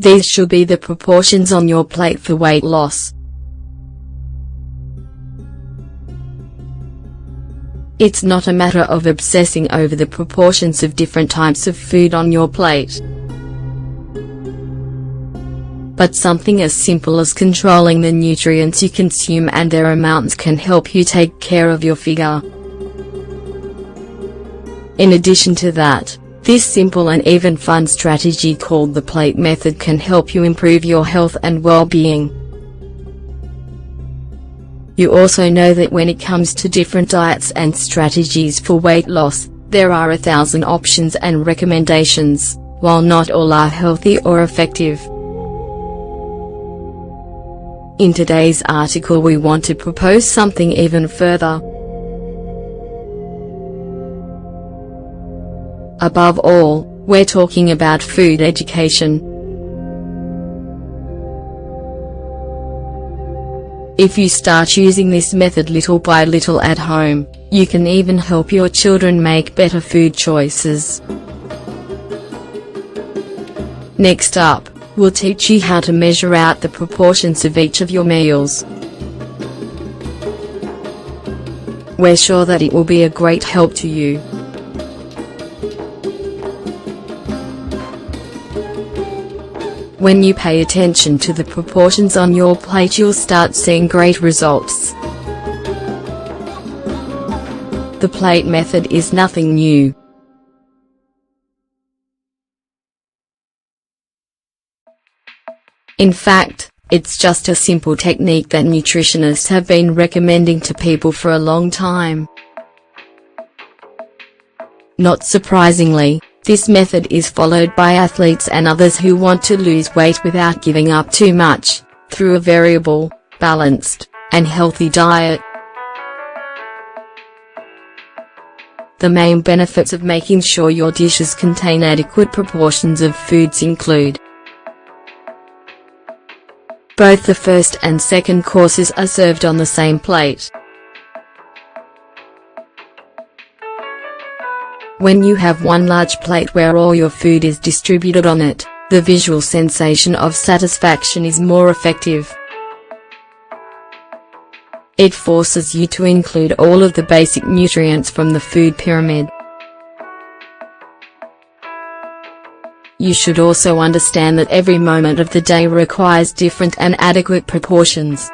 These should be the proportions on your plate for weight loss. It's not a matter of obsessing over the proportions of different types of food on your plate, but something as simple as controlling the nutrients you consume and their amounts can help you take care of your figure. In addition to that, this simple and even fun strategy called the plate method can help you improve your health and well-being. You also know that when it comes to different diets and strategies for weight loss, there are 1,000 options and recommendations, while not all are healthy or effective. In today's article we want to propose something even further. Above all, we're talking about food education. If you start using this method little by little at home, you can even help your children make better food choices. Next up, we'll teach you how to measure out the proportions of each of your meals. We're sure that it will be a great help to you. When you pay attention to the proportions on your plate, you'll start seeing great results. The plate method is nothing new. In fact, it's just a simple technique that nutritionists have been recommending to people for a long time. Not surprisingly, this method is followed by athletes and others who want to lose weight without giving up too much, through a variable, balanced, and healthy diet. The main benefits of making sure your dishes contain adequate proportions of foods include: both the first and second courses are served on the same plate. When you have one large plate where all your food is distributed on it, the visual sensation of satisfaction is more effective. It forces you to include all of the basic nutrients from the food pyramid. You should also understand that every moment of the day requires different and adequate proportions.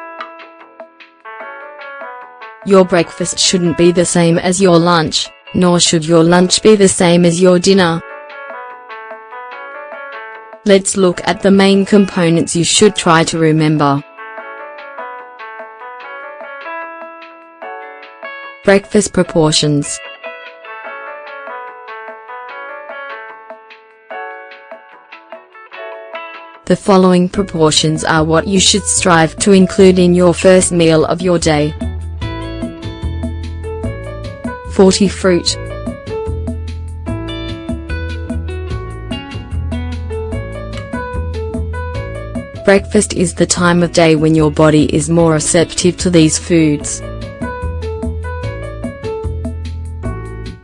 Your breakfast shouldn't be the same as your lunch, nor should your lunch be the same as your dinner. Let's look at the main components you should try to remember. Breakfast proportions. The following proportions are what you should strive to include in your first meal of your day. 40 fruit. Breakfast is the time of day when your body is more receptive to these foods.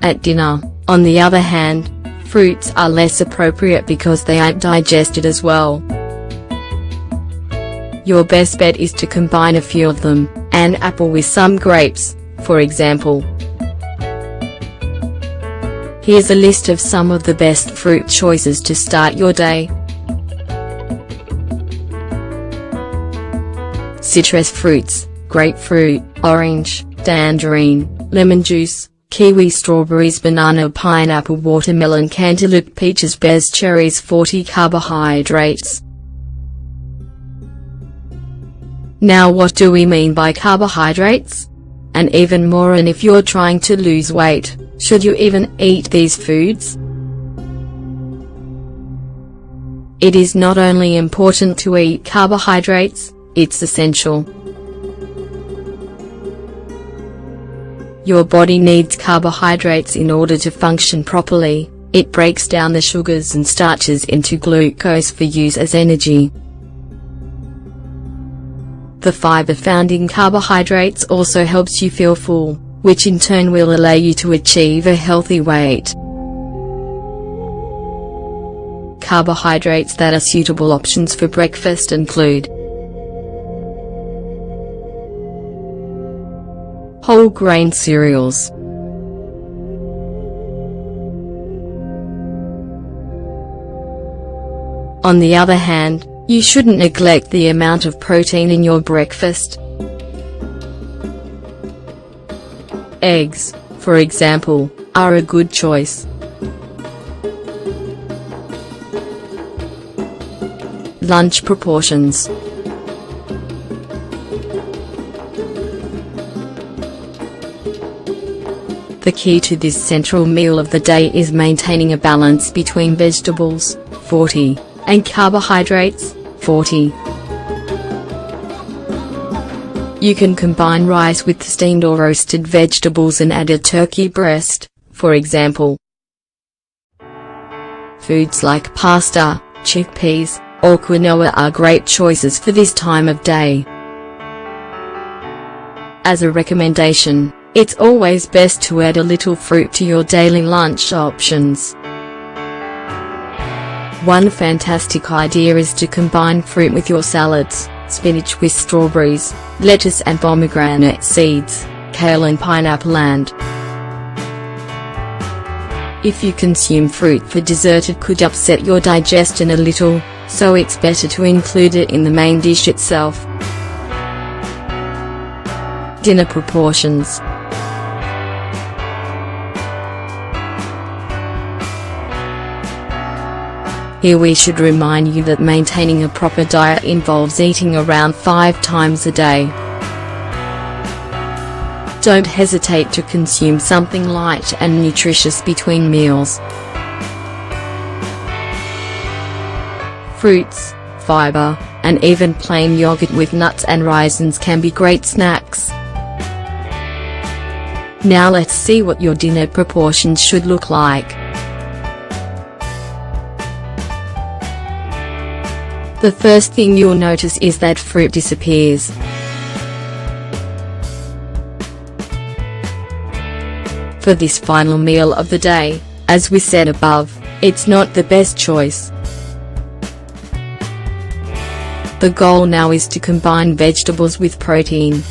At dinner, on the other hand, fruits are less appropriate because they aren't digested as well. Your best bet is to combine a few of them, an apple with some grapes, for example. Here's a list of some of the best fruit choices to start your day. Citrus fruits: grapefruit, orange, tangerine, lemon juice, kiwi, strawberries, banana, pineapple, watermelon, cantaloupe, peaches, pears, cherries. 40 carbohydrates. Now what do we mean by carbohydrates? And even more, and if you're trying to lose weight, should you even eat these foods? It is not only important to eat carbohydrates, it's essential. Your body needs carbohydrates in order to function properly. It breaks down the sugars and starches into glucose for use as energy. The fiber found in carbohydrates also helps you feel full, which in turn will allow you to achieve a healthy weight. carbohydrates that are suitable options for breakfast include whole grain cereals, on the other hand, you shouldn't neglect the amount of protein in your breakfast. Eggs, for example, are a good choice. Lunch proportions. The key to this central meal of the day is maintaining a balance between vegetables, 40, and carbohydrates, 40. You can combine rice with steamed or roasted vegetables and add a turkey breast, for example. Foods like pasta, chickpeas, or quinoa are great choices for this time of day. As a recommendation, it's always best to add a little fruit to your daily lunch options. One fantastic idea is to combine fruit with your salads: spinach with strawberries, lettuce and pomegranate seeds, kale and pineapple. And if you consume fruit for dessert, it could upset your digestion a little, so it's better to include it in the main dish itself. Dinner proportions. Here we should remind you that maintaining a proper diet involves eating around 5 times a day. Don't hesitate to consume something light and nutritious between meals. Fruits, fiber, and even plain yogurt with nuts and raisins can be great snacks. Now let's see what your dinner proportions should look like. The first thing you'll notice is that fruit disappears. For this final meal of the day, as we said above, it's not the best choice. The goal now is to combine vegetables with protein.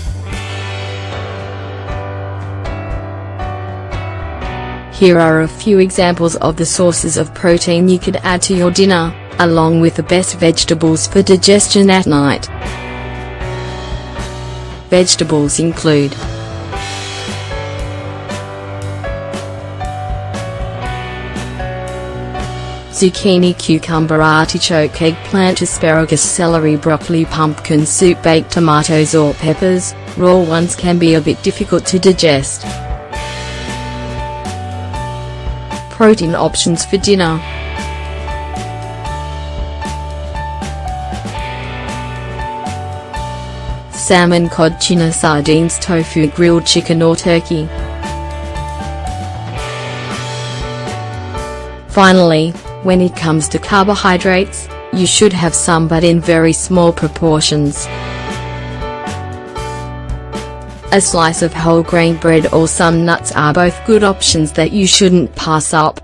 Here are a few examples of the sources of protein you could add to your dinner, along with the best vegetables for digestion at night. Vegetables include zucchini, cucumber, artichoke, eggplant, asparagus, celery, broccoli, pumpkin soup, baked tomatoes or peppers. Raw ones can be a bit difficult to digest. Protein options for dinner. Salmon, cod, tuna, sardines, tofu, grilled chicken or turkey. Finally, when it comes to carbohydrates, you should have some, but in very small proportions. A slice of whole grain bread or some nuts are both good options that you shouldn't pass up.